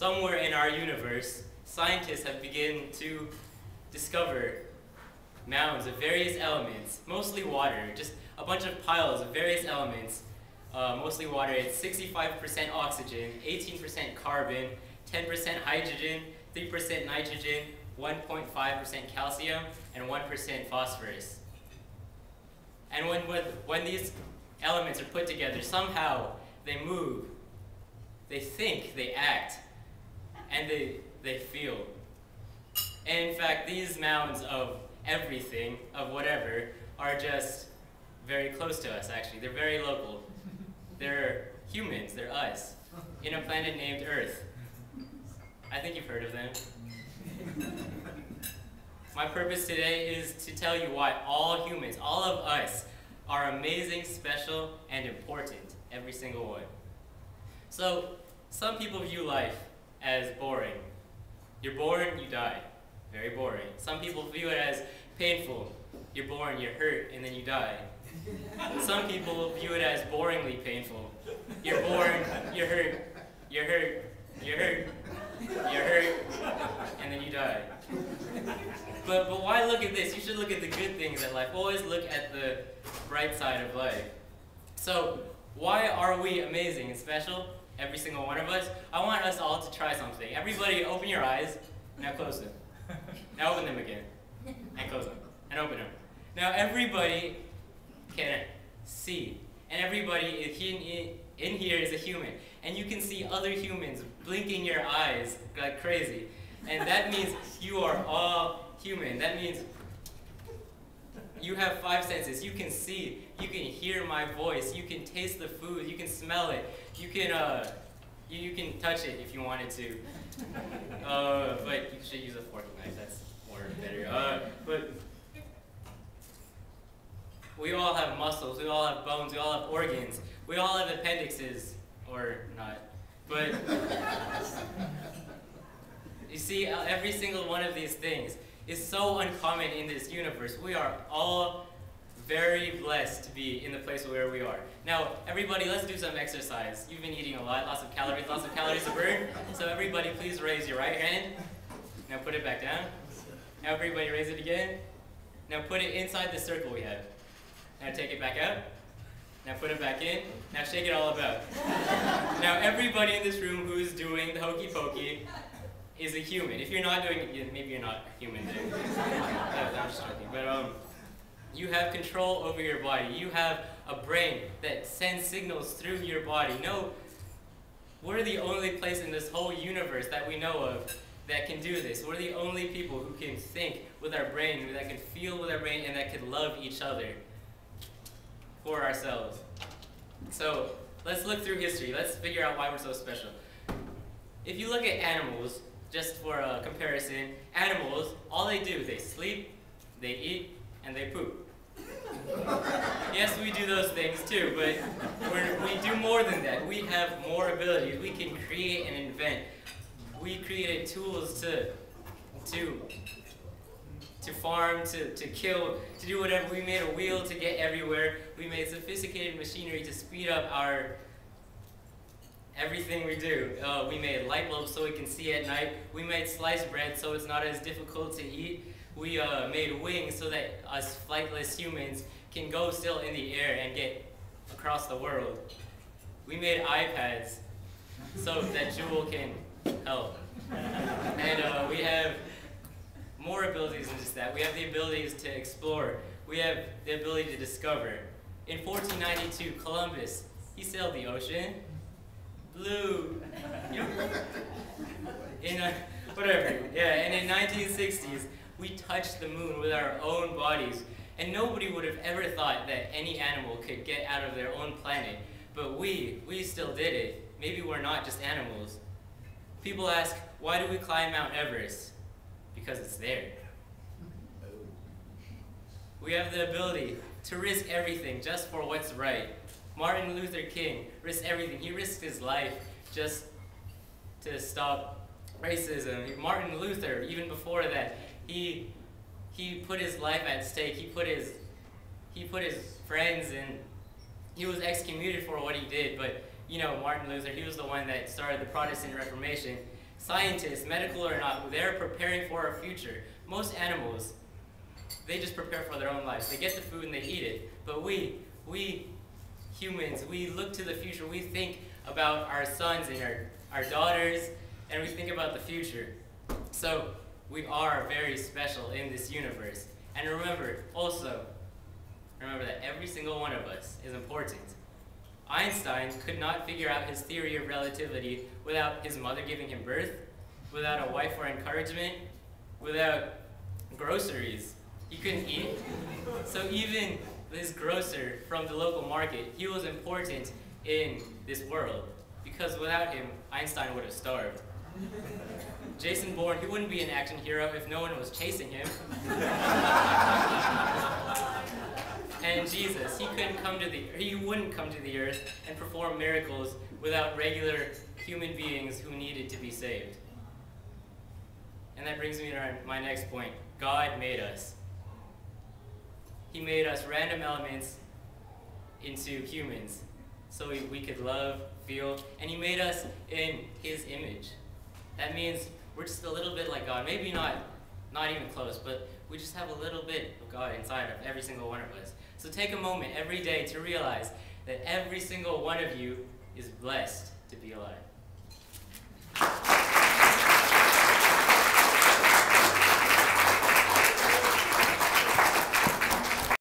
somewhere in our universe, scientists have begun to discover mounds of various elements, mostly water, just a bunch of piles of various elements, mostly water. It's 65% oxygen, 18% carbon, 10% hydrogen, 3% nitrogen, 1.5% calcium, and 1% phosphorus. And when these elements are put together, somehow they move, they think, they act, and they feel. And in fact, these mounds of everything, of whatever, are just very close to us, actually. They're very local. They're humans, they're us, in a planet named Earth. I think you've heard of them. My purpose today is to tell you why all humans, all of us, are amazing, special, and important, every single one. So, some people view life as boring. You're born, you die. Very boring. Some people view it as painful. You're born, you're hurt, and then you die. Some people view it as boringly painful. You're born, you're hurt, you're hurt, you're hurt, you're hurt, and then you die. But why look at this? You should look at the good things in life. Always look at the bright side of life. So, why are we amazing and special? Every single one of us. I want us all to try something. Everybody open your eyes. Now close them. Now open them again. And close them. And open them. Now everybody can see. And everybody in here is a human. And you can see other humans blinking your eyes like crazy. And that means you are all human. That means you have 5 senses. You can see, you can hear my voice, you can taste the food, you can smell it, you can touch it if you wanted to. But you should use a fork and knife, that's more better. But we all have muscles, we all have bones, we all have organs, we all have appendixes, or not. But you see, every single one of these things is so uncommon in this universe. We are all very blessed to be in the place where we are. Now, everybody, let's do some exercise. You've been eating a lot, lots of calories to burn. So everybody, please raise your right hand. Now put it back down. Now everybody raise it again. Now put it inside the circle we have. Now take it back out. Now put it back in. Now shake it all about. Now everybody in this room who's doing the hokey pokey is a human. If you're not doing it, maybe you're not a human then. I'm just joking. But you have control over your body. You have a brain that sends signals through your body. No, we're the only place in this whole universe that we know of that can do this. We're the only people who can think with our brain, that can feel with our brain, and that can love each other for ourselves. So let's look through history. Let's figure out why we're so special. If you look at animals, just for a comparison, animals, all they do, they sleep, they eat, and they poop. Yes, we do those things too, but we do more than that. We have more abilities. We can create and invent. We created tools to farm, to kill, to do whatever. We made a wheel to get everywhere. We made sophisticated machinery to speed up everything we do. We made light bulbs so we can see at night. We made sliced bread so it's not as difficult to eat. We made wings so that us flightless humans can go still in the air and get across the world. We made iPads so that Jewel can help. And we have more abilities than just that. We have the abilities to explore. We have the ability to discover. In 1492, Columbus, he sailed the ocean. Blue. Whatever. Yeah, and in 1960s, we touched the moon with our own bodies. And nobody would have ever thought that any animal could get out of their own planet. But we still did it. Maybe we're not just animals. People ask, why do we climb Mount Everest? Because it's there. We have the ability to risk everything just for what's right. Martin Luther King risked everything. He risked his life just to stop racism. Martin Luther, even before that, he put his life at stake. He put his friends in. He was excommunicated for what he did. But you know, Martin Luther, he was the one that started the Protestant Reformation. Scientists, medical or not, they're preparing for our future. Most animals, they just prepare for their own lives. They get the food and they eat it. But we humans, we look to the future. We think about our sons and our daughters, and we think about the future. So we are very special in this universe. And remember that every single one of us is important. Einstein could not figure out his theory of relativity without his mother giving him birth, without a wife for encouragement, without groceries. He couldn't eat. So even this grocer from the local market, he was important in this world, because without him, Einstein would have starved. Jason Bourne, he wouldn't be an action hero if no one was chasing him. And Jesus, he wouldn't come to the earth and perform miracles without regular human beings who needed to be saved. And that brings me to my next point. God made us. He made us random elements into humans so we could love, feel, and he made us in his image. That means we're just a little bit like God. Maybe not even close, but we just have a little bit of God inside of every single one of us. So take a moment every day to realize that every single one of you is blessed to be alive.